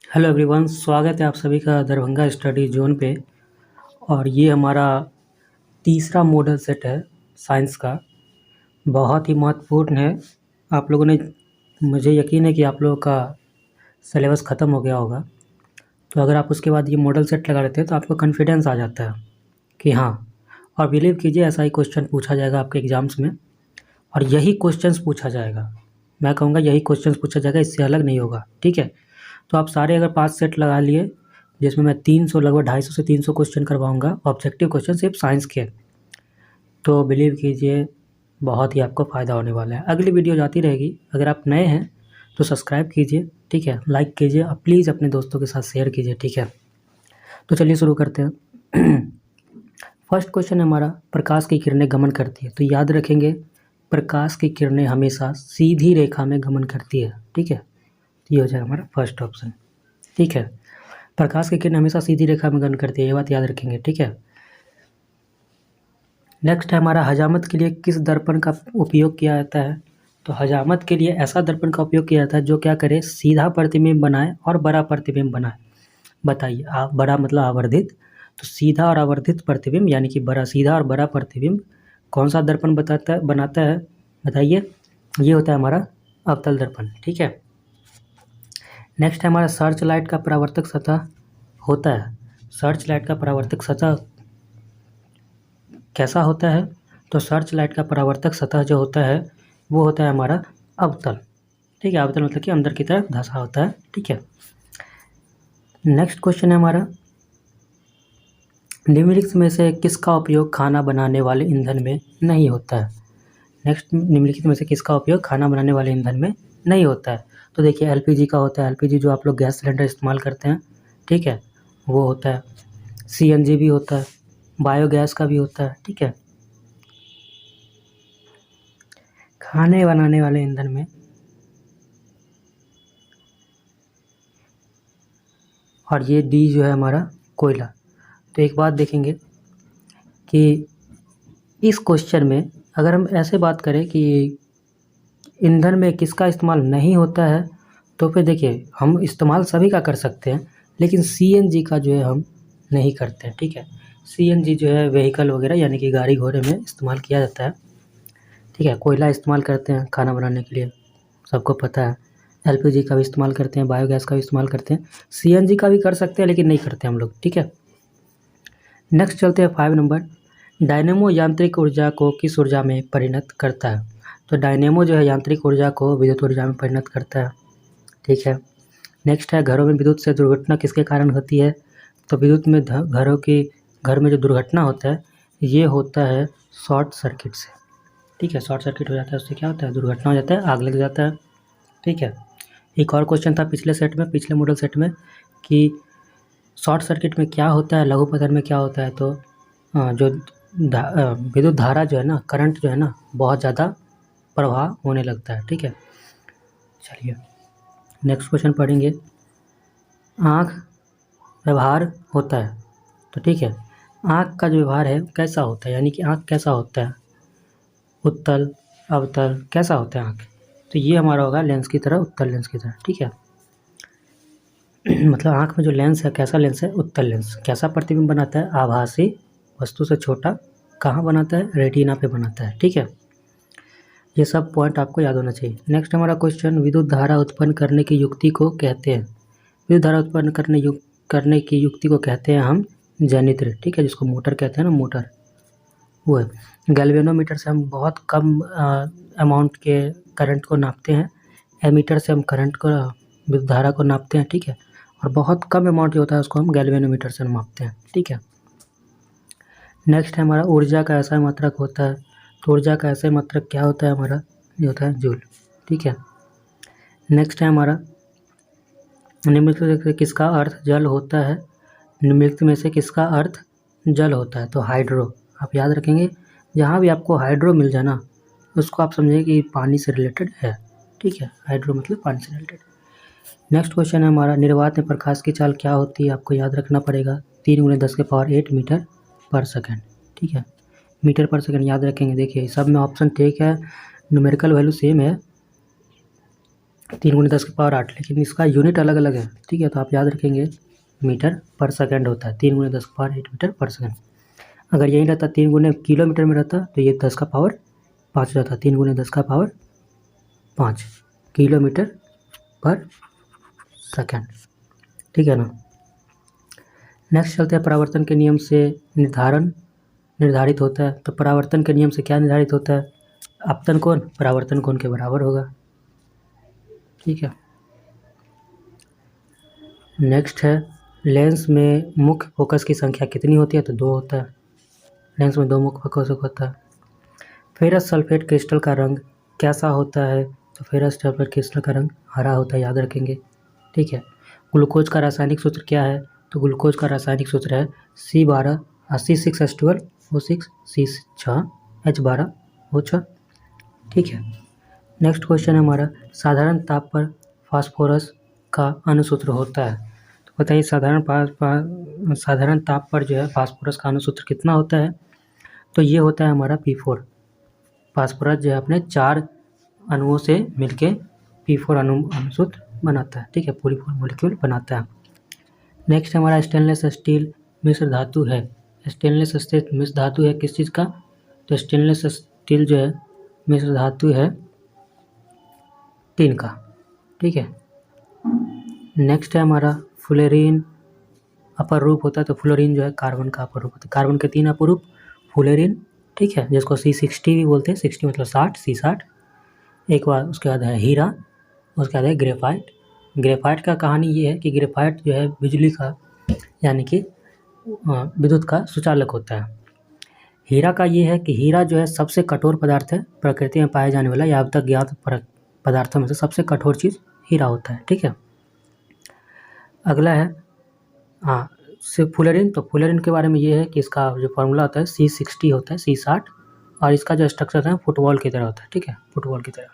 Hello everyone, स्वागत है आप सभी का दरभंगा स्टडी जोन पे। और ये हमारा तीसरा मॉडल सेट है साइंस का। बहुत ही महत्वपूर्ण है। आप लोगों ने, मुझे यकीन है कि आप लोगों का सिलेबस ख़त्म हो गया होगा, तो अगर आप उसके बाद ये मॉडल सेट लगा लेते हैं तो आपको कॉन्फिडेंस आ जाता है कि हाँ। और बिलीव कीजिए, ऐसा ही क्वेश्चन पूछा जाएगा आपके एग्ज़ाम्स में, और यही क्वेश्चंस पूछा जाएगा। मैं कहूँगा यही क्वेश्चंस पूछा जाएगा, इससे अलग नहीं होगा। ठीक है, तो आप सारे अगर 5 सेट लगा लिए, जिसमें मैं 300 लगभग 250 से 300 क्वेश्चन करवाऊँगा, ऑब्जेक्टिव क्वेश्चन सिर्फ साइंस के, तो बिलीव कीजिए बहुत ही आपको फ़ायदा होने वाला है। अगली वीडियो जाती रहेगी। अगर आप नए हैं तो सब्सक्राइब कीजिए, ठीक है, लाइक कीजिए और प्लीज़ अपने दोस्तों के साथ शेयर कीजिए, ठीक है। तो चलिए शुरू करते हैं। फर्स्ट क्वेश्चन है हमारा, प्रकाश की किरणें गमन करती है। तो याद रखेंगे, प्रकाश की किरणें हमेशा सीधी रेखा में गमन करती है, ठीक है। ये हो जाएगा हमारा फर्स्ट ऑप्शन, ठीक है। प्रकाश की किरण हमेशा सीधी रेखा में गमन करती है, ये बात याद रखेंगे, ठीक है। नेक्स्ट है हमारा, हजामत के लिए किस दर्पण का उपयोग किया जाता है। तो हजामत के लिए ऐसा दर्पण का उपयोग किया जाता है जो क्या करे, सीधा प्रतिबिंब बनाए और बड़ा प्रतिबिंब बनाए। बताइए, आप बड़ा मतलब आवर्धित, तो सीधा और आवर्धित प्रतिबिंब यानी कि बड़ा, सीधा और बड़ा प्रतिबिंब कौन सा दर्पण बनाता है बताइए। ये होता है हमारा अवतल दर्पण, ठीक है। नेक्स्ट है हमारा, सर्च लाइट का परावर्तक सतह होता है। सर्च लाइट का परावर्तक सतह कैसा होता है। तो सर्च लाइट का परावर्तक सतह जो होता है वो होता है हमारा अवतल, ठीक है। अवतल मतलब कि अंदर की तरफ धंसा होता है, ठीक है। नेक्स्ट क्वेश्चन है हमारा, निम्नलिखित में से किसका उपयोग खाना बनाने वाले ईंधन में नहीं होता है। नेक्स्ट, निम्नलिखित में से किसका उपयोग खाना बनाने वाले ईंधन में नहीं होता है। तो देखिए, एलपीजी का होता है। एलपीजी जो आप लोग गैस सिलेंडर इस्तेमाल करते हैं, ठीक है, वो होता है। सीएनजी भी होता है, बायोगैस का भी होता है, ठीक है। खाने बनाने वाले ईंधन में, और ये डी जो है हमारा कोयला। तो एक बात देखेंगे कि इस क्वेश्चन में अगर हम ऐसे बात करें कि ईंधन में किसका इस्तेमाल नहीं होता है, तो फिर देखिए हम इस्तेमाल सभी का कर सकते हैं, लेकिन सीएनजी का जो है हम नहीं करते हैं, ठीक है। सीएनजी जो है व्हीकल वगैरह यानी कि गाड़ी घोड़े में इस्तेमाल किया जाता है, ठीक है। कोयला इस्तेमाल करते हैं खाना बनाने के लिए, सबको पता है। एलपीजी का भी इस्तेमाल करते हैं, बायोगैस का भी इस्तेमाल करते हैं, सीएनजी का भी कर सकते हैं लेकिन नहीं करते हम लोग, ठीक है। नेक्स्ट चलते हैं 5 नंबर, डायनेमो यांत्रिक ऊर्जा को किस ऊर्जा में परिणत करता है। तो डायनेमो जो है यांत्रिक ऊर्जा को विद्युत ऊर्जा में परिणत करता है, ठीक है। नेक्स्ट है, घरों में विद्युत से दुर्घटना किसके कारण होती है। तो विद्युत में घर में जो दुर्घटना होता है ये होता है शॉर्ट सर्किट से, ठीक है। शॉर्ट सर्किट हो जाता है, उससे क्या होता है, दुर्घटना हो जाता है, आग लग जाता है, ठीक है। एक और क्वेश्चन था पिछले मॉडल सेट में कि शॉर्ट सर्किट में क्या होता है, लघु पतन में क्या होता है। तो जो विद्युत धारा जो है ना, करंट जो है ना, बहुत ज़्यादा प्रवाह होने लगता है, ठीक है। चलिए नेक्स्ट क्वेश्चन पढ़ेंगे, आँख व्यवहार होता है। तो ठीक है, आँख का जो व्यवहार है कैसा होता है, यानी कि आँख कैसा होता है, उत्तल अवतल कैसा होता है आँख। तो ये हमारा होगा लेंस की तरह, उत्तल लेंस की तरह, ठीक है। मतलब आँख में जो लेंस है कैसा लेंस है, उत्तल लेंस। कैसा प्रतिबिंब बनाता है, आभासी वस्तु से छोटा। कहाँ बनाता है, रेटिना पे बनाता है, ठीक है। ये सब पॉइंट आपको याद होना चाहिए। नेक्स्ट हमारा क्वेश्चन, विद्युत धारा उत्पन्न करने की युक्ति को कहते हैं। विद्युत धारा उत्पन्न करने की युक्ति को कहते हैं हम जनित्र, ठीक है, जिसको मोटर कहते हैं ना, मोटर वो है। गैल्वेनोमीटर से हम बहुत कम अमाउंट के करंट को नापते हैं। एमीटर से हम करंट को, विद्युत धारा को नापते हैं, ठीक है। और बहुत कम अमाउंट जो होता है उसको हम गैल्वेनोमीटर से मापते हैं, ठीक है। नेक्स्ट है हमारा, ऊर्जा का ऐसा मात्रक होता है। तो ऊर्जा का ऐसा मात्रक क्या होता है हमारा, ये होता है जूल, ठीक है। नेक्स्ट है हमारा, निम्नलिखित से किसका अर्थ जल होता है। निम्नलिखित में से किसका अर्थ जल होता है। तो हाइड्रो, आप याद रखेंगे, जहाँ भी आपको हाइड्रो मिल जाए ना, उसको आप समझिए कि पानी से रिलेटेड है, ठीक है। हाइड्रो मतलब पानी से रिलेटेड। नेक्स्ट क्वेश्चन है हमारा, निर्वात में प्रकाश की चाल क्या होती है, आपको याद रखना पड़ेगा। 3×10⁸ मीटर पर सेकेंड, ठीक है। मीटर पर सेकेंड याद रखेंगे। देखिए सब में ऑप्शन ठीक है, न्यूमेरिकल वैल्यू सेम है, 3 × 10⁸ लेकिन इसका यूनिट अलग अलग है, ठीक है। तो आप याद रखेंगे मीटर पर सेकंड होता है, 3 × 10⁸ मीटर पर सेकंड। अगर यही रहता 3 × किलोमीटर में रहता तो ये 10⁵5 हो जाता, 3 × 10⁵5 किलोमीटर पर सेकंड, ठीक है ना। नेक्स्ट चलते हैं परावर्तन के नियम से निर्धारित होता है। तो परावर्तन के नियम से क्या निर्धारित होता है? आपतन कोण परावर्तन कोण के बराबर होगा, ठीक है। नेक्स्ट है लेंस में मुख्य फोकस की संख्या कितनी होती है? तो 2 होता है। लेंस में 2 मुख्य फोकस होता है। फेरस सल्फेट क्रिस्टल का रंग कैसा होता है? तो फेरस सल्फेट क्रिस्टल का रंग हरा होता है, याद रखेंगे, ठीक है। ग्लूकोज का रासायनिक सूत्र क्या है? तो ग्लूकोज का रासायनिक सूत्र है C12 C6H12 O6 C6 H12O6, ठीक है। नेक्स्ट क्वेश्चन है हमारा साधारण ताप पर फास्फोरस का अनुसूत्र होता है। तो बताइए साधारण ताप पर जो है फास्फोरस का अनुसूत्र कितना होता है? तो ये होता है हमारा P4। फास्फोरस जो है अपने 4 अणुओं से मिलके P4 अनुसूत्र बनाता है, ठीक है, पूरी मॉलिक्यूल बनाता है। नेक्स्ट हमारा स्टेनलेस स्टील मिश्र धातु है। स्टेनलेस स्टील मिश्र धातु है किस चीज़ का? तो स्टेनलेस स्टील जो है मिश्र धातु है टिन का, ठीक है। नेक्स्ट है हमारा फ्लोरीन अपर रूप होता है। तो फ्लोरीन जो है कार्बन का अपर रूप होता है। कार्बन के 3 अपर रूप फ्लोरीन, ठीक है, जिसको C60 भी बोलते हैं। 60 मतलब 60, C60। एक बार उसके बाद है हीरा, उसके बाद है ग्रेफाइट। ग्रेफाइट का कहानी ये है कि ग्रेफाइट जो है बिजली का यानी कि विद्युत का सुचालक होता है। हीरा का ये है कि हीरा जो है सबसे कठोर पदार्थ है प्रकृति में पाए जाने वाला, या अब तक ज्ञात पदार्थों में से सबसे कठोर चीज़ हीरा होता है, ठीक है। अगला है फ्लोरीन। तो फ्लोरीन के बारे में ये है कि इसका जो फॉर्मूला होता है C60 होता है, C60, और इसका जो स्ट्रक्चर है फुटबॉल की तरह होता है, ठीक है, फुटबॉल की तरह।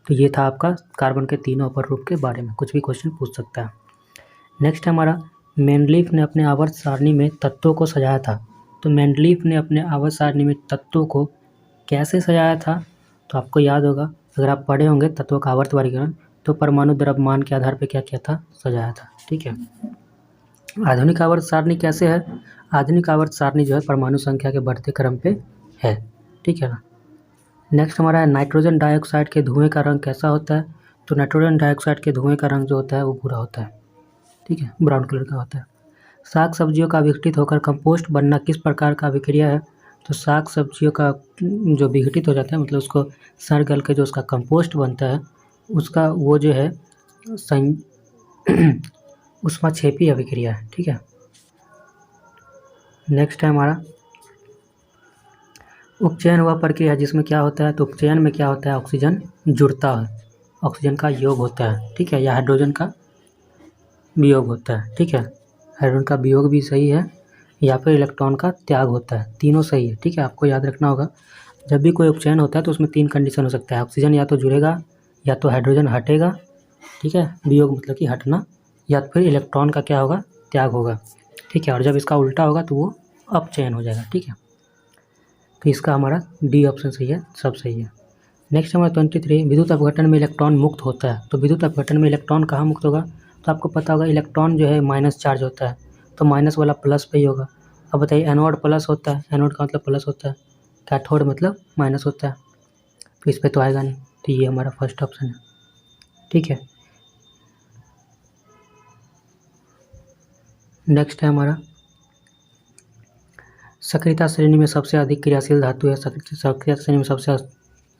तो ये था आपका कार्बन के 3 अपर रूप के बारे में, कुछ भी क्वेश्चन पूछ सकता है। नेक्स्ट हमारा मेंडलीफ ने अपने आवर्त सारणी में तत्वों को सजाया था। तो मेंडलीफ ने अपने आवर्त सारणी में तत्वों को कैसे सजाया था? तो आपको याद होगा, अगर आप पढ़े होंगे तत्वों का आवर्त वर्गीकरण, तो परमाणु द्रव्यमान के आधार पर क्या किया था? सजाया था, ठीक है। आधुनिक आवर्त सारणी कैसे है? आधुनिक आवर्त सारणी जो है परमाणु संख्या के बढ़ते क्रम पे है, ठीक है ना। नेक्स्ट हमारा है नाइट्रोजन डाइऑक्साइड के धुएं का रंग कैसा होता है? तो नाइट्रोजन डाइऑक्साइड के धुएं का रंग जो होता है वो भूरा होता है, ठीक है, ब्राउन कलर का होता है। साग सब्जियों का विघटित होकर कंपोस्ट बनना किस प्रकार का अभिक्रिया है? तो साग सब्जियों का जो विघटित हो जाता है, मतलब उसको सड़ गल के जो उसका कंपोस्ट बनता है, उसका वो जो है ऊष्माक्षेपी अभिक्रिया है, ठीक है। नेक्स्ट है हमारा उपचयन वह प्रक्रिया है जिसमें क्या होता है? तो उपचयन में क्या होता है? ऑक्सीजन जुड़ता है, ऑक्सीजन का योग होता है, ठीक है, या हाइड्रोजन का वियोग होता है, ठीक है। हाइड्रोजन का वियोग भी सही है, या फिर इलेक्ट्रॉन का त्याग होता है, तीनों सही है, ठीक है। आपको याद रखना होगा जब भी कोई उपचयन होता है तो उसमें 3 कंडीशन हो सकता है। ऑक्सीजन या तो जुड़ेगा, या तो हाइड्रोजन हटेगा, ठीक है, वियोग मतलब कि हटना, या फिर इलेक्ट्रॉन का क्या होगा? त्याग होगा, ठीक है। और जब इसका उल्टा होगा तो वो अपचयन हो जाएगा, ठीक है। तो इसका हमारा डी ऑप्शन सही है, सब सही है। नेक्स्ट हमारा 23 विद्युत अपघटन में इलेक्ट्रॉन मुक्त होता है। तो विद्युत अपघटन में इलेक्ट्रॉन कहाँ मुक्त होगा? तो आपको पता होगा इलेक्ट्रॉन जो है माइनस चार्ज होता है, तो माइनस वाला प्लस पे ही होगा। अब बताइए एनोड प्लस होता है, एनोड का मतलब प्लस होता है, कैथोड मतलब माइनस होता है, तो इस पर तो आएगा नहीं। तो ये हमारा फर्स्ट ऑप्शन है, ठीक है। नेक्स्ट है हमारा सक्रियता श्रेणी में सबसे अधिक क्रियाशील धातु है। सक्रियता श्रेणी में सबसे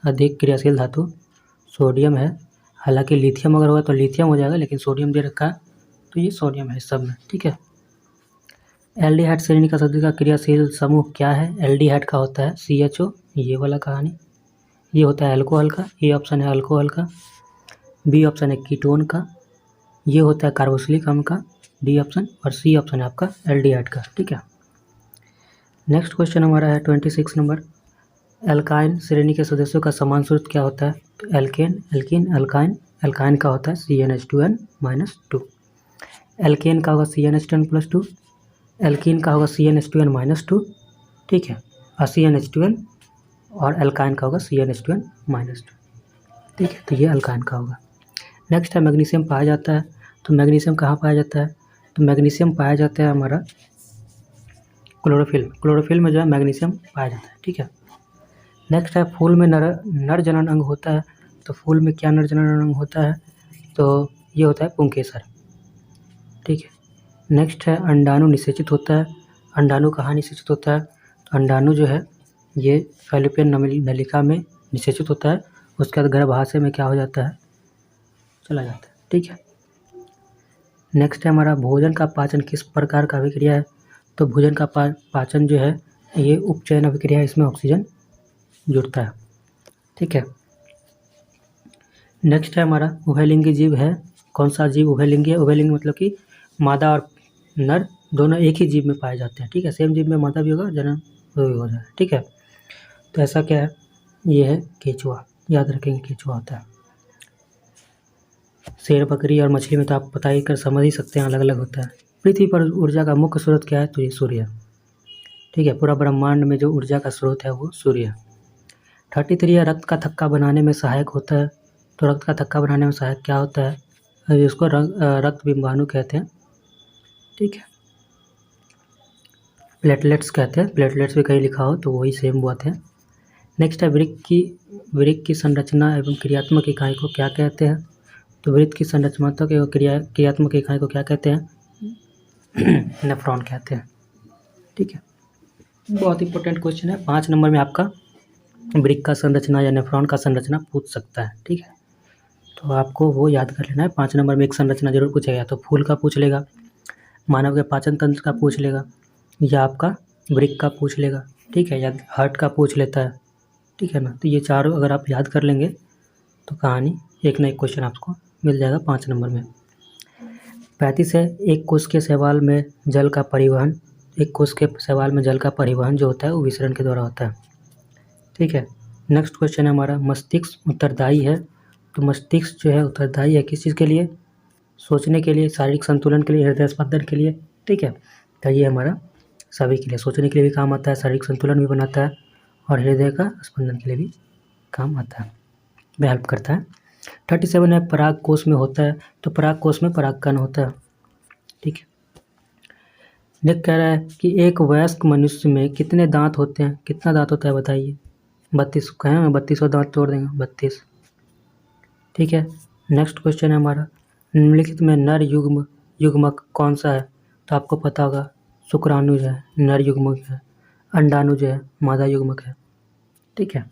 अधिक क्रियाशील धातु सोडियम है। हालांकि लिथियम अगर होगा तो लिथियम हो जाएगा, लेकिन सोडियम दे रखा है तो ये सोडियम है सब में, ठीक है। एल्डिहाइड श्रेणी का सबसे क्रियाशील समूह क्या है? एल्डिहाइड का होता है CHO, ये वाला कहानी। ये होता है अल्कोहल का, ए ऑप्शन है अल्कोहल का। बी ऑप्शन है कीटोन का। ये होता है कार्बोक्सिलिक अम्ल का, डी ऑप्शन। और सी ऑप्शन है आपका एल्डिहाइड का, ठीक है। नेक्स्ट क्वेश्चन हमारा है 26 नंबर। एल्काइन श्रेणी के सदस्यों का समान सूत्र क्या होता है? तो एल्केन, एल्कीन, एल्काइन। एल्काइन का होता है CnH2n-2। एल्केन का होगा CnH2n+2। एल्कीन का होगा CnH2n-2, ठीक है। और CnH2n और एल्काइन का होगा CnH2n-2, ठीक है। तो ये एल्काइन का होगा। नेक्स्ट है मैग्नीशियम पाया जाता है, तो मैग्नीशियम कहाँ पाया जाता है? तो मैग्नीशियम पाया जाता है हमारा क्लोरोफिल में जो है मैग्नीशियम पाया जाता है, ठीक है। नेक्स्ट है फूल में नर जनन अंग होता है, तो फूल में क्या नर जनन अंग होता है? तो ये होता है पुंकेसर, ठीक है। नेक्स्ट है अंडाणु निषेचित होता है, अंडाणु कहाँ निषेचित होता है? तो अंडाणु जो है ये फैलोपियन नलिका में निषेचित होता है, उसके बाद गर्भाशय में क्या हो जाता है? चला जाता है, ठीक है। नेक्स्ट है हमारा भोजन का पाचन किस प्रकार का अभिक्रिया है? तो भोजन का पाचन जो है ये उपचयन अभिक्रिया है, इसमें ऑक्सीजन जुड़ता है, ठीक है। नेक्स्ट है हमारा उभयलिंगी जीव है, कौन सा जीव उभयलिंगी है? उभयलिंगी मतलब कि मादा और नर दोनों एक ही जीव में पाए जाते हैं, ठीक है। सेम जीव में मादा भी होगा, जनन भी हो जाए, ठीक है। तो ऐसा क्या है? ये है केचुआ, याद रखेंगे केचुआ होता है। शेर, बकरी और मछली में तो आप पता ही कर समझ ही सकते हैं, अलग अलग होता है। पृथ्वी पर ऊर्जा का मुख्य स्रोत क्या है? तो ये सूर्य है, ठीक है। पूरा ब्रह्मांड में जो ऊर्जा का स्रोत है वो सूर्य है। 33 रक्त का थक्का बनाने में सहायक होता है, तो रक्त का थक्का बनाने में सहायक क्या होता है? जिसको रक्त बिंबाणु कहते हैं, ठीक है। प्लेटलेट्स कहते हैं, प्लेटलेट्स भी कहीं लिखा हो तो वही सेम बात है। नेक्स्ट है वृक्क की संरचना एवं क्रियात्मक इकाई को क्या कहते हैं? तो वृत्त की संरचनात्मक एवं क्रियात्मक इकाई को क्या कहते हैं? नेफ्रॉन कहते हैं, ठीक है। बहुत इंपॉर्टेंट क्वेश्चन है, 5 नंबर में आपका वृक्क का संरचना या नेफ्रॉन का संरचना पूछ सकता है, ठीक है। तो आपको वो याद कर लेना है, 5 नंबर में एक संरचना जरूर पूछेगा, तो फूल का पूछ लेगा, मानव के पाचन तंत्र का पूछ लेगा, या आपका वृक्क का पूछ लेगा, ठीक है, या हार्ट का पूछ लेता है, ठीक है ना। तो ये चारों अगर आप याद कर लेंगे तो कहानी एक ना एक क्वेश्चन आपको मिल जाएगा 5 नंबर में। 35 है एक कोश के शैवाल में जल का परिवहन, एक कोश के शैवाल में जल का परिवहन जो होता है वो विसरण के द्वारा होता है, ठीक है। नेक्स्ट क्वेश्चन है हमारा मस्तिष्क उत्तरदायी है, तो मस्तिष्क जो है उत्तरदायी है किस चीज़ के लिए? सोचने के लिए, शारीरिक संतुलन के लिए, हृदय स्पंदन के लिए, ठीक है। तो ये हमारा सभी के लिए, सोचने के लिए भी काम आता है, शारीरिक संतुलन भी बनाता है और हृदय का स्पंदन के लिए भी काम आता है, में हेल्प करता है। 37 है पराग कोश में होता है, तो पराग कोश में परागकण होता है, ठीक है। नेक्स्ट कह रहा है कि एक वयस्क मनुष्य में कितने दांत होते हैं? कितना दांत होता है बताइए? 32 कहें, 32 दांत तोड़ देंगे, 32, ठीक है। नेक्स्ट क्वेश्चन है हमारा निम्नलिखित में नर युग्मक कौन सा है? तो आपको पता होगा शुक्राणु जो है नर युग्मक है, अंडाणु जो है मादा युग्मक है, ठीक है।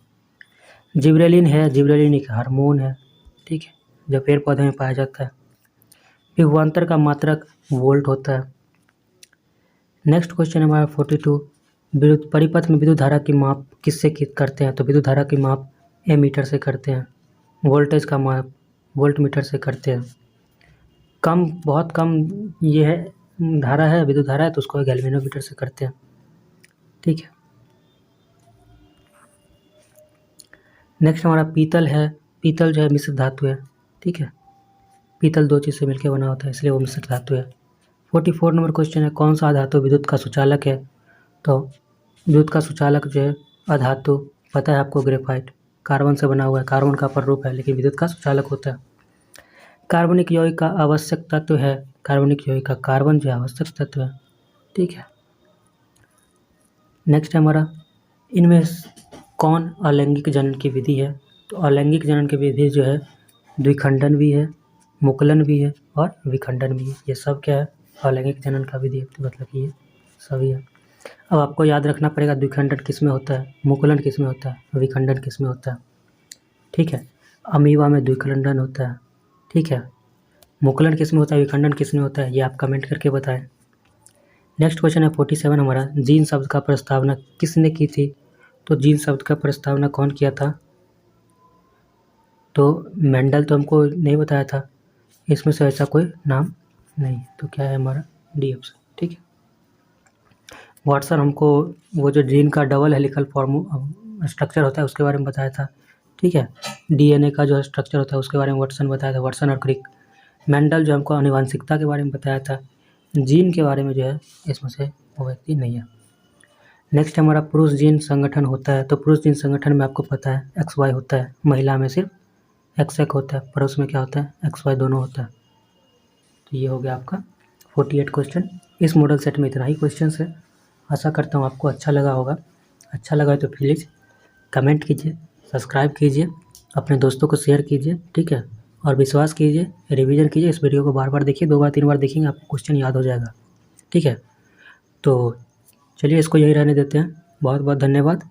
जिब्रेलिन है, जिब्रेलिन एक हार्मोन है, ठीक है, जो पेड़ पौधे में पाया जाता है। विभवांतर का मात्रक वोल्ट होता है। नेक्स्ट क्वेश्चन है हमारा 42 परिपथ में विद्युत धारा की माप किससे करते हैं? तो विद्युत धारा की माप एमीटर से करते हैं, वोल्टेज का माप वोल्ट मीटर से करते हैं। बहुत कम ये है धारा है, विद्युत धारा है, तो उसको गैल्वेनोमीटर से करते हैं, ठीक है। नेक्स्ट हमारा पीतल है, पीतल जो है मिश्र धातु है, ठीक है। पीतल 2 चीज़ से मिलकर बना होता है इसलिए वो मिश्र धातु है। 44 नंबर क्वेश्चन है कौन सा धातु विद्युत का सुचालक है? तो विद्युत का सुचालक जो है अधातु, पता है आपको, ग्रेफाइट कार्बन से बना हुआ है, कार्बन का प्ररूप है लेकिन विद्युत का सुचालक होता है। कार्बनिक यौगिक का आवश्यक तत्व है, कार्बनिक यौगिक का कार्बन जो है आवश्यक तत्व है, ठीक है। नेक्स्ट है हमारा इनमें कौन अलैंगिक जनन की विधि है? तो अलैंगिक जनन की विधि जो है द्विखंडन भी है, मुकुलन भी है और विखंडन भी है। ये सब क्या है? अलैंगिक जनन का विधि है, तो मतलब कि ये सभी है। अब आपको याद रखना पड़ेगा द्विखंडन किस में होता है, मुकुलन किस में होता है, विखंडन किस में होता है, ठीक है। अमीबा में द्विखंडन होता है, ठीक है। मुकुलन किस में होता है, विखंडन किस में होता है, ये आप कमेंट करके बताएं। नेक्स्ट क्वेश्चन है 47 हमारा जीन शब्द का प्रस्तावना किसने की थी? तो जीन शब्द का प्रस्तावना कौन किया था? तो मेंडल तो हमको नहीं बताया था, इसमें से ऐसा कोई नाम नहीं, तो क्या है हमारा डी ऑप्शन, ठीक है। वाटसन हमको वो जो जीन का डबल हेलिकल फॉर्म स्ट्रक्चर होता है उसके बारे में बताया था, ठीक है। डीएनए का जो स्ट्रक्चर होता है उसके बारे में वाटसन बताया था, वाटसन और क्रिक। मेंडल जो हमको आनुवंशिकता के बारे में बताया था, जीन के बारे में जो है इसमें से वो व्यक्ति नहीं है। नेक्स्ट हमारा पुरुष जीन संगठन होता है, तो पुरुष जीन संगठन में आपको पता है XY होता है, महिला में सिर्फ एक्स एक होता है, पर उसमें क्या होता है, एक्स वाई दोनों होता है। तो ये हो गया आपका 48 क्वेश्चन। इस मॉडल सेट में इतना ही क्वेश्चन है। आशा करता हूँ आपको अच्छा लगा होगा। अच्छा लगा तो प्लीज़ कमेंट कीजिए, सब्सक्राइब कीजिए, अपने दोस्तों को शेयर कीजिए, ठीक है। और विश्वास कीजिए, रिवीजन कीजिए, इस वीडियो को बार बार देखिए, 2 बार 3 बार देखेंगे आपको क्वेश्चन याद हो जाएगा, ठीक है। तो चलिए इसको यही रहने देते हैं। बहुत बहुत धन्यवाद।